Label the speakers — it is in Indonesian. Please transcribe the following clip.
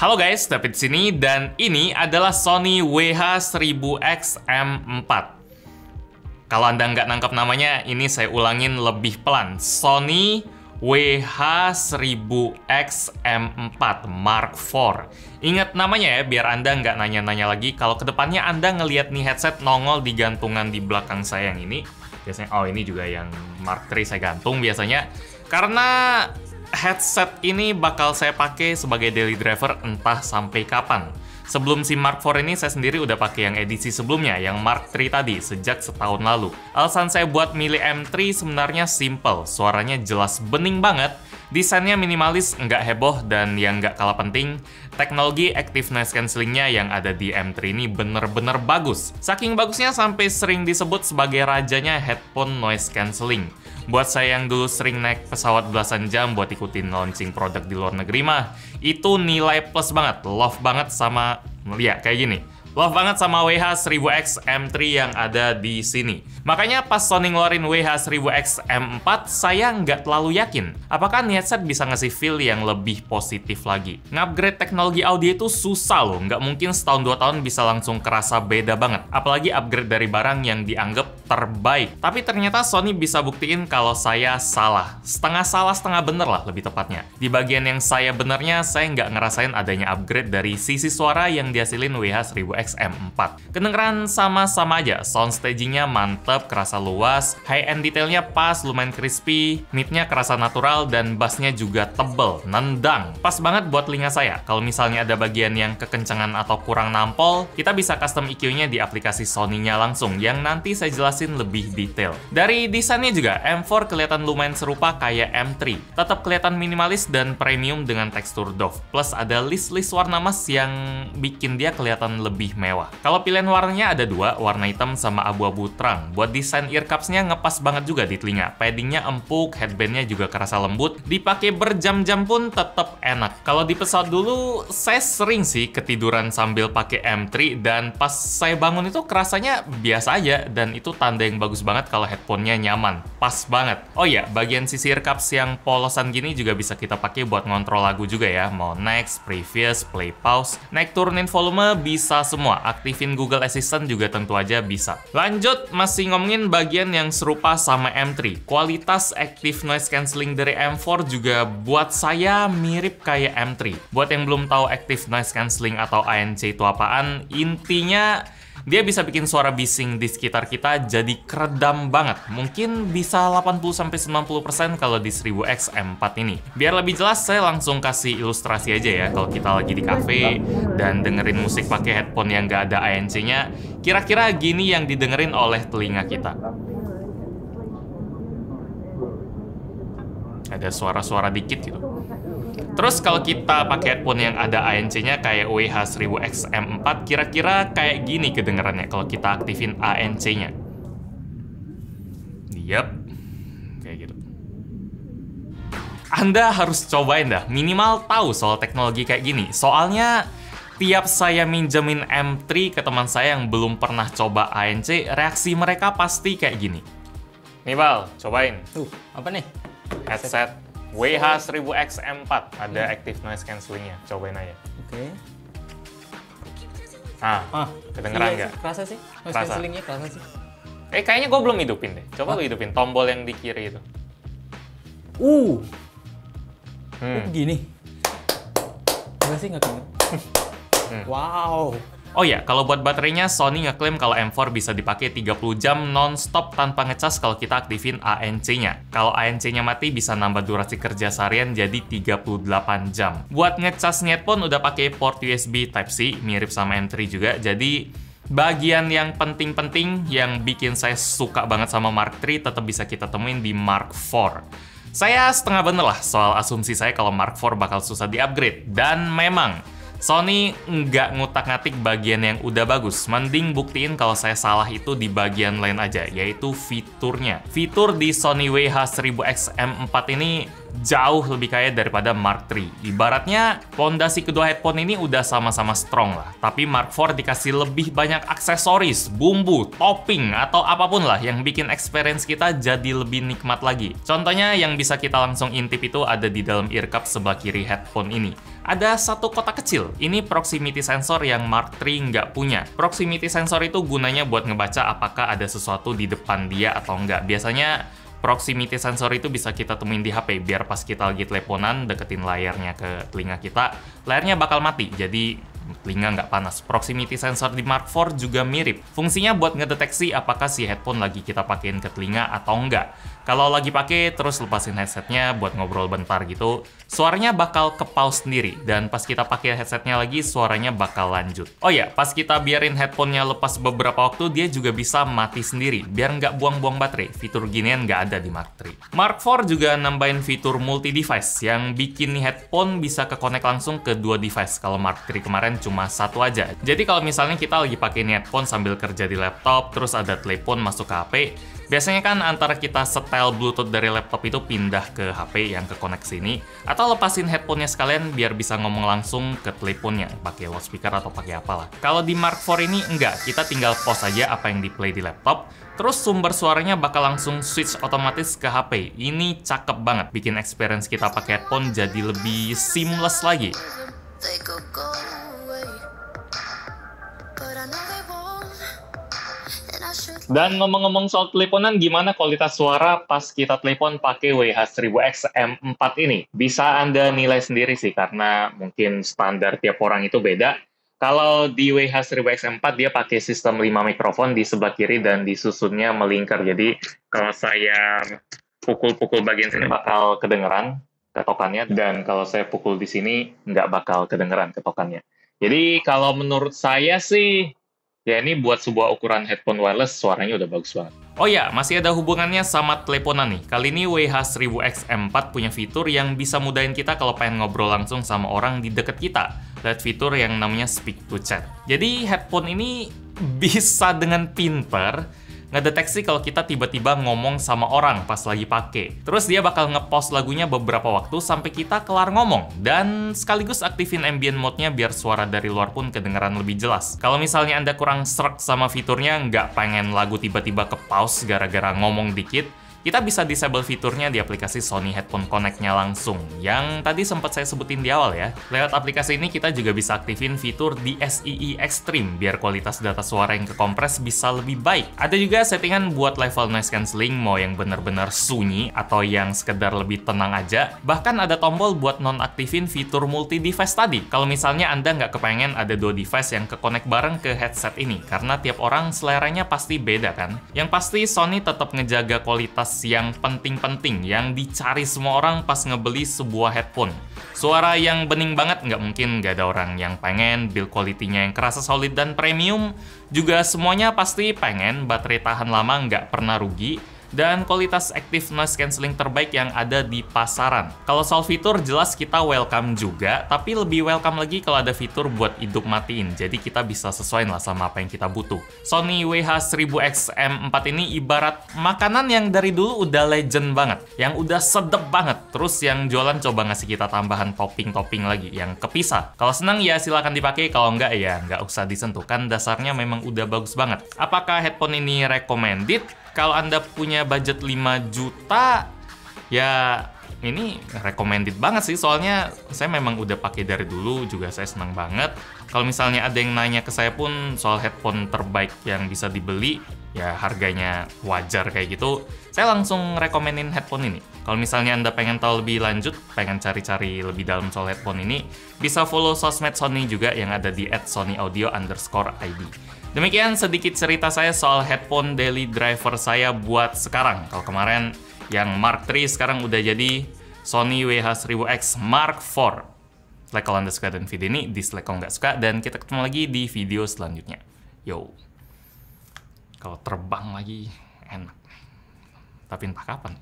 Speaker 1: Halo guys, David sini dan ini adalah Sony WH-1000X-M4. Kalau Anda nggak nangkep namanya, ini saya ulangin lebih pelan. Sony WH-1000X-M4 Mark IV. Ingat namanya ya, biar Anda nggak nanya-nanya lagi. Kalau kedepannya Anda ngelihat nih headset nongol di gantungan di belakang saya yang ini. Biasanya, oh ini juga yang Mark III saya gantung biasanya. Karena headset ini bakal saya pakai sebagai daily driver entah sampai kapan. Sebelum si Mark IV ini saya sendiri udah pakai yang edisi sebelumnya, yang Mark III tadi, sejak setahun lalu. Alasan saya buat milih M3 sebenarnya simple, suaranya jelas bening banget, desainnya minimalis, nggak heboh, dan yang nggak kalah penting, teknologi active noise cancellingnya yang ada di M3 ini bener-bener bagus. Saking bagusnya sampai sering disebut sebagai rajanya headphone noise cancelling. Buat saya yang dulu sering naik pesawat belasan jam buat ikutin launching produk di luar negeri mah, itu nilai plus banget, love banget sama, ya kayak gini. Love banget sama WH-1000X-M3 yang ada di sini. Makanya pas Sony ngeluarin WH-1000X-M4, saya nggak terlalu yakin apakah headset bisa ngasih feel yang lebih positif lagi. Nge-upgrade teknologi audio itu susah loh, nggak mungkin setahun 2 tahun bisa langsung kerasa beda banget. Apalagi upgrade dari barang yang dianggap terbaik. Tapi ternyata Sony bisa buktiin kalau saya salah. Setengah salah, setengah bener lah lebih tepatnya. Di bagian yang saya benernya, saya nggak ngerasain adanya upgrade dari sisi suara yang dihasilin WH-1000X-M4. Kedengeran sama-sama aja, sound stagingnya mantep, kerasa luas, high-end detailnya pas, lumayan crispy, mid-nya kerasa natural, dan bass-nya juga tebel, nendang. Pas banget buat telinga saya. Kalau misalnya ada bagian yang kekencangan atau kurang nampol, kita bisa custom EQ-nya di aplikasi Sony-nya langsung, yang nanti saya jelasin lebih detail. Dari desainnya juga, M4 kelihatan lumayan serupa kayak M3. Tetap kelihatan minimalis dan premium dengan tekstur doff. Plus ada list-list warna emas yang bikin dia kelihatan lebih mewah. Kalau pilihan warnanya ada dua, warna hitam sama abu-abu terang. Buat desain ear cups-nya ngepas banget juga di telinga. Paddingnya empuk, headband-nya juga kerasa lembut. Dipakai berjam-jam pun tetap enak. Kalau di pesawat dulu, saya sering sih ketiduran sambil pakai M3 dan pas saya bangun itu kerasanya biasa aja dan itu tanda yang bagus banget kalau headphone-nya nyaman. Pas banget. Oh iya, bagian sisi ear cups yang polosan gini juga bisa kita pakai buat ngontrol lagu juga ya. Mau next, previous, play, pause. Naik turunin volume bisa semua. Aktifin Google Assistant juga tentu aja bisa. Lanjut, masih ngomongin bagian yang serupa sama M3. Kualitas active noise cancelling dari M4 juga buat saya mirip kayak M3. Buat yang belum tahu active noise cancelling atau ANC itu apaan, intinya dia bisa bikin suara bising di sekitar kita jadi keredam banget. Mungkin bisa 80-90% kalau di 1000X-M4 ini. Biar lebih jelas, saya langsung kasih ilustrasi aja ya. Kalau kita lagi di cafe dan dengerin musik pakai headphone yang nggak ada ANC-nya, kira-kira gini yang didengerin oleh telinga kita. Ada suara-suara dikit gitu. Terus kalau kita pakai headphone yang ada ANC-nya kayak WH-1000X-M4, kira-kira kayak gini kedengerannya kalau kita aktifin ANC-nya. Yup, kayak gitu. Anda harus cobain dah, minimal tahu soal teknologi kayak gini. Soalnya tiap saya minjemin M3 ke teman saya yang belum pernah coba ANC, reaksi mereka pasti kayak gini. Nih Bal, cobain.
Speaker 2: Apa nih?
Speaker 1: Headset WH-1000X-M4 ada active noise cancellingnya, cobain aja.
Speaker 2: Oke.
Speaker 1: Kedengeran nggak?
Speaker 2: Iya, kerasa sih. Noise
Speaker 1: Kerasa.
Speaker 2: cancellingnya kerasa sih.
Speaker 1: Kayaknya gue belum hidupin deh. Coba lu hidupin tombol yang di kiri itu.
Speaker 2: Gini. Enggak sih, nggak keinget. Wow.
Speaker 1: Oh ya, kalau buat baterainya, Sony ngeklaim kalau M4 bisa dipakai 30 jam non-stop tanpa ngecas kalau kita aktifin ANC-nya. Kalau ANC-nya mati, bisa nambah durasi kerja seharian jadi 38 jam. Buat ngecasnya pun udah pakai port USB Type-C, mirip sama M3 juga. Jadi, bagian yang penting-penting yang bikin saya suka banget sama Mark III tetap bisa kita temuin di Mark IV. Saya setengah bener lah soal asumsi saya kalau Mark IV bakal susah di-upgrade. Dan memang, Sony nggak ngutak-ngatik bagian yang udah bagus. Mending buktiin kalau saya salah itu di bagian lain aja, yaitu fiturnya. Fitur di Sony WH-1000X-M4 ini jauh lebih kaya daripada Mark III. Ibaratnya, pondasi kedua headphone ini udah sama-sama strong lah. Tapi Mark IV dikasih lebih banyak aksesoris, bumbu, topping, atau apapun lah yang bikin experience kita jadi lebih nikmat lagi. Contohnya yang bisa kita langsung intip itu ada di dalam ear cup sebelah kiri headphone ini. Ada satu kotak kecil, ini proximity sensor yang Mark III nggak punya. Proximity sensor itu gunanya buat ngebaca apakah ada sesuatu di depan dia atau nggak. Biasanya proximity sensor itu bisa kita temuin di HP, biar pas kita lagi teleponan, deketin layarnya ke telinga kita, layarnya bakal mati, jadi telinga nggak panas. Proximity sensor di Mark IV juga mirip. Fungsinya buat ngedeteksi apakah si headphone lagi kita pakein ke telinga atau enggak. Kalau lagi pakai, terus lepasin headsetnya buat ngobrol bentar gitu, suaranya bakal ke pause sendiri. Dan pas kita pakai headsetnya lagi, suaranya bakal lanjut. Oh ya, pas kita biarin headphone-nya lepas beberapa waktu, dia juga bisa mati sendiri, biar nggak buang-buang baterai. Fitur ginian nggak ada di Mark III. Mark IV juga nambahin fitur multi-device, yang bikin nih headphone bisa ke-connect langsung ke dua device. Kalau Mark III kemarin cuma satu aja. Jadi kalau misalnya kita lagi pakai headphone sambil kerja di laptop, terus ada telepon masuk ke HP, biasanya kan antara kita setel Bluetooth dari laptop itu pindah ke HP yang ke koneksi ini, atau lepasin headphone-nya sekalian biar bisa ngomong langsung ke teleponnya, pakai loudspeaker atau pakai apalah. Kalau di Mark IV ini enggak, kita tinggal pause aja apa yang di play di laptop, terus sumber suaranya bakal langsung switch otomatis ke HP. Ini cakep banget, bikin experience kita pakai headphone jadi lebih seamless lagi. Dan ngomong-ngomong soal teleponan, gimana kualitas suara pas kita telepon pakai WH-1000X M4 ini? Bisa Anda nilai sendiri sih, karena mungkin standar tiap orang itu beda. Kalau di WH-1000X M4, dia pakai sistem 5 mikrofon di sebelah kiri dan disusunnya melingkar. Jadi, kalau saya pukul-pukul bagian sini bakal kedengeran ketokannya, dan kalau saya pukul di sini, nggak bakal kedengeran ketokannya. Jadi, kalau menurut saya sih, ya ini buat sebuah ukuran headphone wireless, suaranya udah bagus banget. Oh ya, masih ada hubungannya sama teleponan nih. Kali ini WH-1000X M4 punya fitur yang bisa mudahin kita kalau pengen ngobrol langsung sama orang di deket kita. Lihat fitur yang namanya Speak to Chat. Jadi headphone ini bisa dengan pinter ngedeteksi kalau kita tiba-tiba ngomong sama orang pas lagi pakai. Terus dia bakal nge-pause lagunya beberapa waktu sampai kita kelar ngomong. Dan sekaligus aktifin ambient mode-nya biar suara dari luar pun kedengeran lebih jelas. Kalau misalnya Anda kurang sreg sama fiturnya, nggak pengen lagu tiba-tiba ke-pause gara-gara ngomong dikit, kita bisa disable fiturnya di aplikasi Sony Headphone Connect-nya langsung, yang tadi sempat saya sebutin di awal ya. Lewat aplikasi ini kita juga bisa aktifin fitur DSEE Extreme, biar kualitas data suara yang kekompres bisa lebih baik. Ada juga settingan buat level noise cancelling, mau yang bener-bener sunyi atau yang sekedar lebih tenang aja. Bahkan ada tombol buat nonaktifin fitur multi-device tadi, kalau misalnya Anda nggak kepengen ada dua device yang ke-connect bareng ke headset ini, karena tiap orang seleranya pasti beda kan. Yang pasti Sony tetap ngejaga kualitas yang penting-penting, yang dicari semua orang pas ngebeli sebuah headphone. Suara yang bening banget nggak mungkin nggak ada orang yang pengen, build quality-nya yang kerasa solid dan premium, juga semuanya pasti pengen, baterai tahan lama nggak pernah rugi, dan kualitas active noise cancelling terbaik yang ada di pasaran. Kalau soal fitur, jelas kita welcome juga, tapi lebih welcome lagi kalau ada fitur buat hidup matiin, jadi kita bisa sesuaiin lah sama apa yang kita butuh. Sony WH-1000X M4 ini ibarat makanan yang dari dulu udah legend banget, yang udah sedep banget, terus yang jualan coba ngasih kita tambahan topping-topping lagi, yang kepisah. Kalau senang ya silakan dipakai, kalau enggak ya nggak usah disentuh, kan dasarnya memang udah bagus banget. Apakah headphone ini recommended? Kalau Anda punya budget 5 juta, ya ini recommended banget sih, soalnya saya memang udah pakai dari dulu, juga saya senang banget. Kalau misalnya ada yang nanya ke saya pun soal headphone terbaik yang bisa dibeli, ya harganya wajar kayak gitu, saya langsung rekomenin headphone ini. Kalau misalnya Anda pengen tahu lebih lanjut, pengen cari-cari lebih dalam soal headphone ini, bisa follow sosmed Sony juga yang ada di @sonyaudio_id. Demikian sedikit cerita saya soal headphone daily driver saya buat sekarang. Kalau kemarin yang Mark III, sekarang udah jadi Sony WH-1000X Mark IV. Like kalau Anda suka dengan video ini, dislike kalau nggak suka, dan kita ketemu lagi di video selanjutnya. Yo. Kalau terbang lagi, enak. Tapi entah kapan.